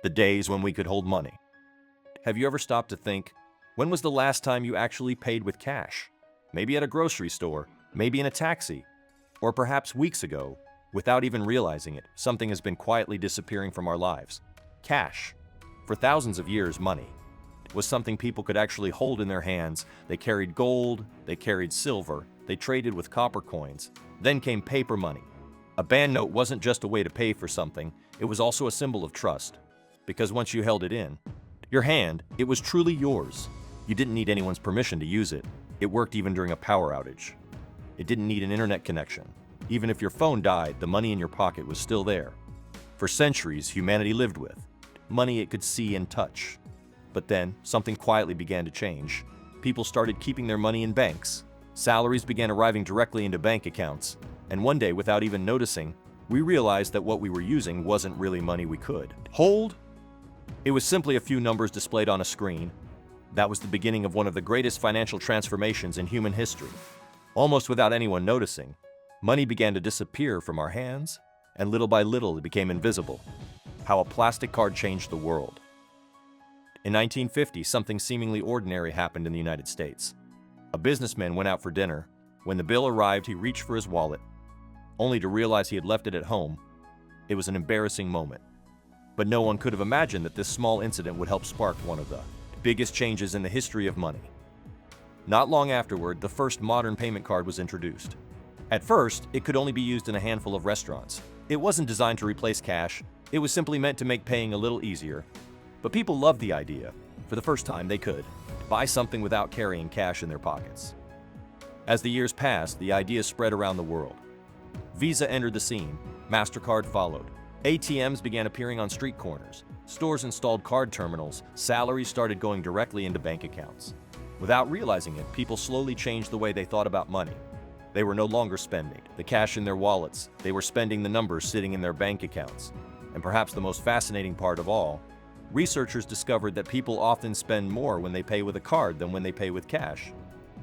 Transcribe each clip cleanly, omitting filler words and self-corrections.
The days when we could hold money. Have you ever stopped to think, when was the last time you actually paid with cash? Maybe at a grocery store, maybe in a taxi, or perhaps weeks ago, without even realizing it, something has been quietly disappearing from our lives. Cash. For thousands of years, money was something people could actually hold in their hands. They carried gold, they carried silver, they traded with copper coins. Then came paper money. A banknote wasn't just a way to pay for something, it was also a symbol of trust. Because once you held it in your hand, it was truly yours. You didn't need anyone's permission to use it. It worked even during a power outage. It didn't need an internet connection. Even if your phone died, the money in your pocket was still there. For centuries, humanity lived with money it could see and touch. But then, something quietly began to change. People started keeping their money in banks. Salaries began arriving directly into bank accounts. And one day, without even noticing, we realized that what we were using wasn't really money we could hold. It was simply a few numbers displayed on a screen. That was the beginning of one of the greatest financial transformations in human history. Almost without anyone noticing, money began to disappear from our hands, and little by little it became invisible. How a plastic card changed the world. In 1950, something seemingly ordinary happened in the United States. A businessman went out for dinner. When the bill arrived, he reached for his wallet, only to realize he had left it at home. It was an embarrassing moment. But no one could have imagined that this small incident would help spark one of the biggest changes in the history of money. Not long afterward, the first modern payment card was introduced. At first, it could only be used in a handful of restaurants. It wasn't designed to replace cash, it was simply meant to make paying a little easier. But people loved the idea. For the first time, they could buy something without carrying cash in their pockets. As the years passed, the idea spread around the world. Visa entered the scene, MasterCard followed. ATMs began appearing on street corners. Stores installed card terminals. Salaries started going directly into bank accounts. Without realizing it, people slowly changed the way they thought about money. They were no longer spending the cash in their wallets. They were spending the numbers sitting in their bank accounts. And perhaps the most fascinating part of all, researchers discovered that people often spend more when they pay with a card than when they pay with cash.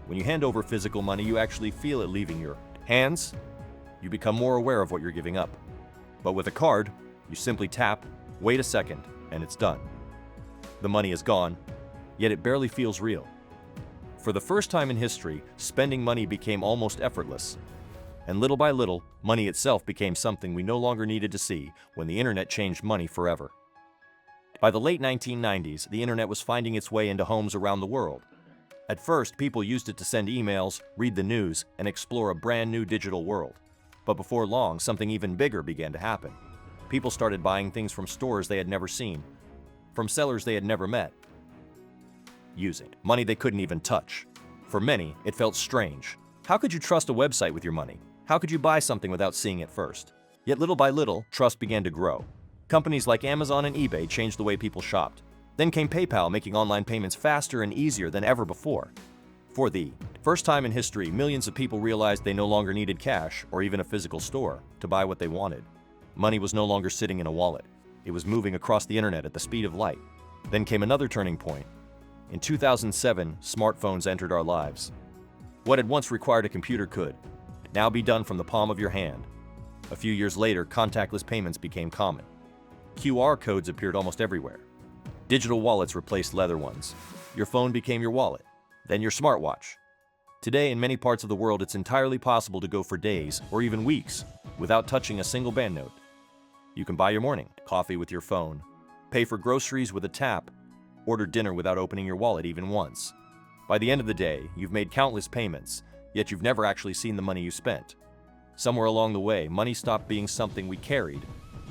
When you hand over physical money, you actually feel it leaving your hands. You become more aware of what you're giving up. But with a card, you simply tap, wait a second, and it's done. The money is gone, yet it barely feels real. For the first time in history, spending money became almost effortless. And little by little, money itself became something we no longer needed to see when the internet changed money forever. By the late 1990s, the internet was finding its way into homes around the world. At first, people used it to send emails, read the news, and explore a brand new digital world. But before long, something even bigger began to happen. People started buying things from stores they had never seen, from sellers they had never met, using money they couldn't even touch. For many, it felt strange. How could you trust a website with your money? How could you buy something without seeing it first? Yet little by little, trust began to grow. Companies like Amazon and eBay changed the way people shopped. Then came PayPal, making online payments faster and easier than ever before. For the first time in history, millions of people realized they no longer needed cash or even a physical store to buy what they wanted. Money was no longer sitting in a wallet. It was moving across the internet at the speed of light. Then came another turning point. In 2007, smartphones entered our lives. What had once required a computer could now be done from the palm of your hand. A few years later, contactless payments became common. QR codes appeared almost everywhere. Digital wallets replaced leather ones. Your phone became your wallet, then your smartwatch. Today, in many parts of the world, it's entirely possible to go for days or even weeks without touching a single banknote. You can buy your morning coffee with your phone, pay for groceries with a tap, order dinner without opening your wallet even once. By the end of the day, you've made countless payments, yet you've never actually seen the money you spent. Somewhere along the way, money stopped being something we carried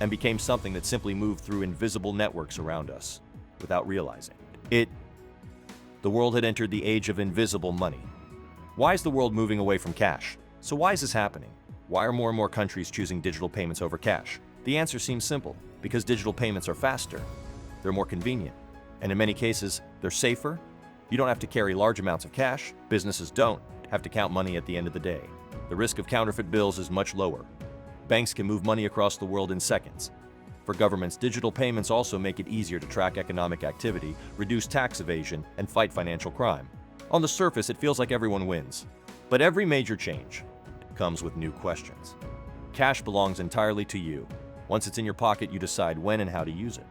and became something that simply moved through invisible networks around us without realizing it. The world had entered the age of invisible money. Why is the world moving away from cash? So why is this happening? Why are more and more countries choosing digital payments over cash? The answer seems simple, because digital payments are faster, they're more convenient, and in many cases, they're safer. You don't have to carry large amounts of cash. Businesses don't have to count money at the end of the day. The risk of counterfeit bills is much lower. Banks can move money across the world in seconds. For governments, digital payments also make it easier to track economic activity, reduce tax evasion, and fight financial crime. On the surface, it feels like everyone wins. But every major change comes with new questions. Cash belongs entirely to you. Once it's in your pocket, you decide when and how to use it.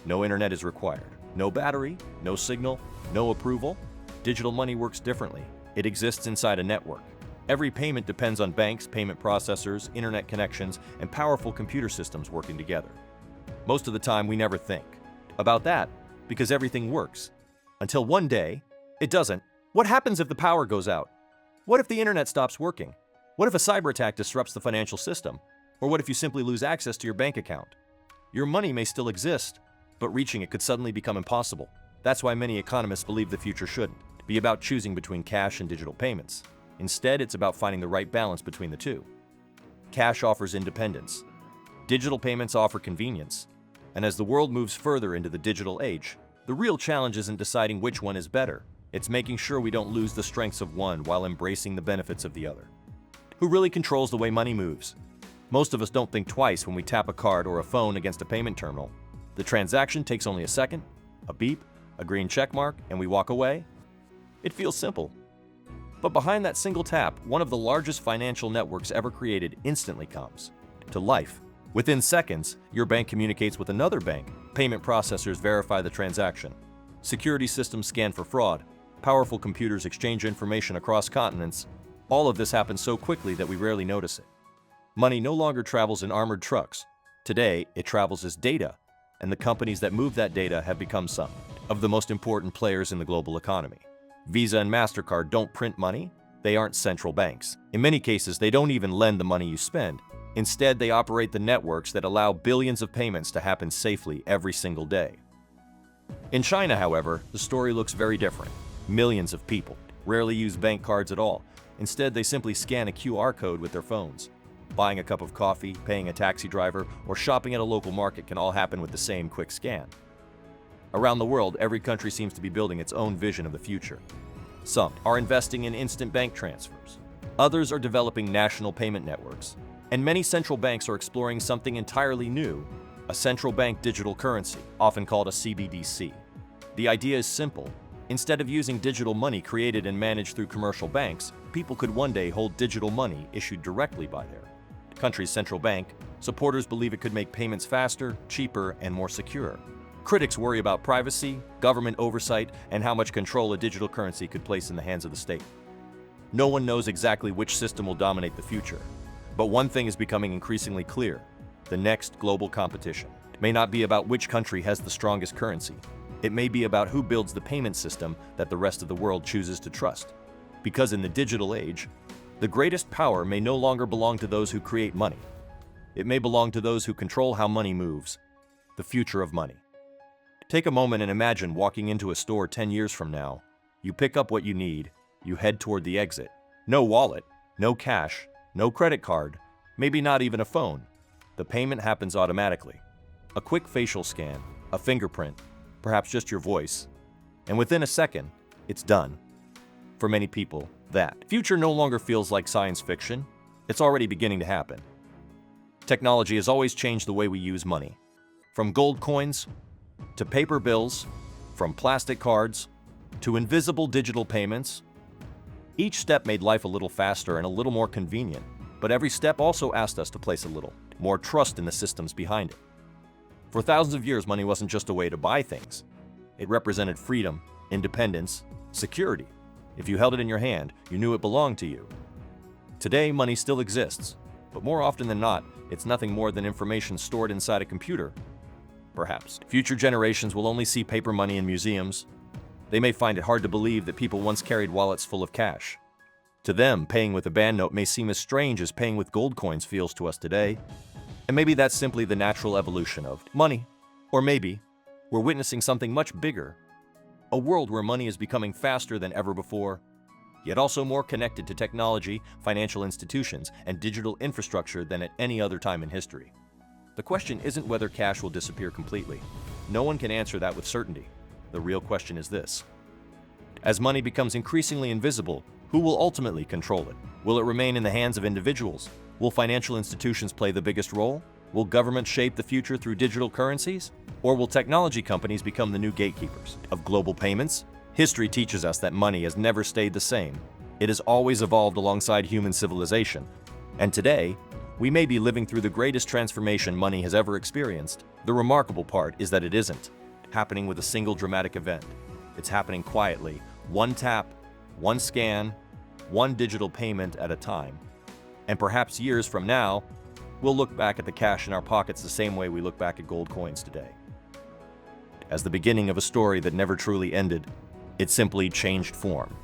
No internet is required. No battery, no signal, no approval. Digital money works differently. It exists inside a network. Every payment depends on banks, payment processors, internet connections, and powerful computer systems working together. Most of the time, we never think about that because everything works. Until one day, it doesn't. What happens if the power goes out? What if the internet stops working? What if a cyber attack disrupts the financial system? Or what if you simply lose access to your bank account? Your money may still exist, but reaching it could suddenly become impossible. That's why many economists believe the future shouldn't be about choosing between cash and digital payments. Instead, it's about finding the right balance between the two. Cash offers independence. Digital payments offer convenience. And as the world moves further into the digital age, the real challenge isn't deciding which one is better. It's making sure we don't lose the strengths of one while embracing the benefits of the other. Who really controls the way money moves? Most of us don't think twice when we tap a card or a phone against a payment terminal. The transaction takes only a second, a beep, a green check mark, and we walk away. It feels simple. But behind that single tap, one of the largest financial networks ever created instantly comes to life. Within seconds, your bank communicates with another bank. Payment processors verify the transaction. Security systems scan for fraud. Powerful computers exchange information across continents. All of this happens so quickly that we rarely notice it. Money no longer travels in armored trucks. Today, it travels as data, and the companies that move that data have become some of the most important players in the global economy. Visa and MasterCard don't print money. They aren't central banks. In many cases, they don't even lend the money you spend. Instead, they operate the networks that allow billions of payments to happen safely every single day. In China, however, the story looks very different. Millions of people rarely use bank cards at all. Instead, they simply scan a QR code with their phones. Buying a cup of coffee, paying a taxi driver, or shopping at a local market can all happen with the same quick scan. Around the world, every country seems to be building its own vision of the future. Some are investing in instant bank transfers. Others are developing national payment networks. And many central banks are exploring something entirely new, a central bank digital currency, often called a CBDC. The idea is simple. Instead of using digital money created and managed through commercial banks, people could one day hold digital money issued directly by their country's central bank. Supporters believe it could make payments faster, cheaper, and more secure. Critics worry about privacy, government oversight, and how much control a digital currency could place in the hands of the state. No one knows exactly which system will dominate the future. But one thing is becoming increasingly clear. The next global competition may not be about which country has the strongest currency. It may be about who builds the payment system that the rest of the world chooses to trust. Because in the digital age, the greatest power may no longer belong to those who create money. It may belong to those who control how money moves, the future of money. Take a moment and imagine walking into a store 10 years from now. You pick up what you need, you head toward the exit. No wallet, no cash, no credit card, maybe not even a phone. The payment happens automatically. A quick facial scan, a fingerprint, perhaps just your voice, and within a second, it's done. For many people, that future no longer feels like science fiction. It's already beginning to happen. Technology has always changed the way we use money. From gold coins to paper bills, from plastic cards to invisible digital payments. Each step made life a little faster and a little more convenient, but every step also asked us to place a little more trust in the systems behind it. For thousands of years, money wasn't just a way to buy things. It represented freedom, independence, security. If you held it in your hand, you knew it belonged to you. Today, money still exists, but more often than not, it's nothing more than information stored inside a computer. Perhaps future generations will only see paper money in museums. They may find it hard to believe that people once carried wallets full of cash. To them, paying with a banknote may seem as strange as paying with gold coins feels to us today. And maybe that's simply the natural evolution of money. Or maybe we're witnessing something much bigger. A world where money is becoming faster than ever before, yet also more connected to technology, financial institutions, and digital infrastructure than at any other time in history. The question isn't whether cash will disappear completely. No one can answer that with certainty. The real question is this. As money becomes increasingly invisible, who will ultimately control it? Will it remain in the hands of individuals? Will financial institutions play the biggest role? Will governments shape the future through digital currencies? Or will technology companies become the new gatekeepers of global payments? History teaches us that money has never stayed the same. It has always evolved alongside human civilization. And today, We may be living through the greatest transformation money has ever experienced. The remarkable part is that it isn't happening with a single dramatic event. It's happening quietly, one tap, one scan, one digital payment at a time. And perhaps years from now, we'll look back at the cash in our pockets the same way we look back at gold coins today. As the beginning of a story that never truly ended, it simply changed form.